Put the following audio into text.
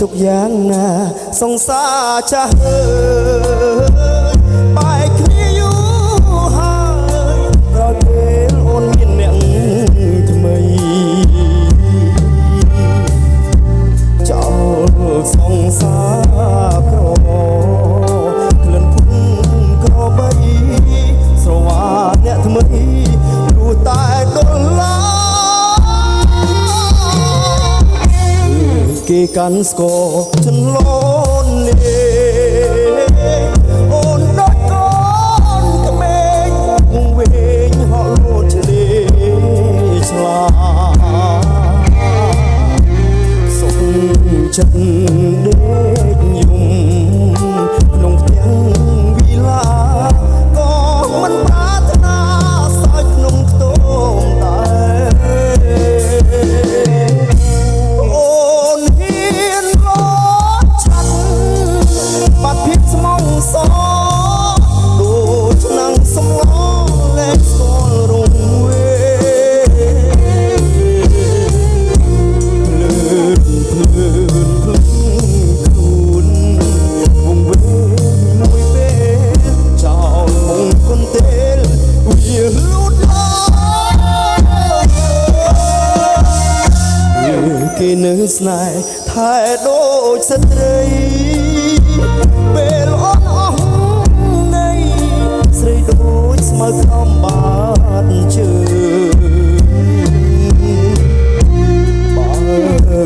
ទុកយ៉ាងណាសង្សារចាស់បែកគ្នាយូរហើយក្រោយពេលអូនមានអ្នកថ្មីចោលសង្សារក្រក្លិនភុំក្របីស្រវាអ្នកថ្មីព្រោះតែដុល្លារគេកាន់ស្គរចន្លន់លេអូនដូចកូនក្មេងវង្វេងហក់លោតឆ្លេឆ្លាសុខចិត្តដេកយំក្នុងផ្ទះវិឡាក៏មិនប្រាថ្នាសើចក្នុងខ្ទមតែអូនហ៊ានរត់ឆាត់បាត់ភាពស្មងសដូចឆ្នាំងសំឡលែងស្គាល់រងវេខ្លួនវងវេមួយពេលចោលមង្គនទេលវាលូតលាគេនៅស្នេហ៍ថែដូចស្ត្រីពេលអត់អស់នៃស្រីដូចស្មៅខំបាត់ជើងបើ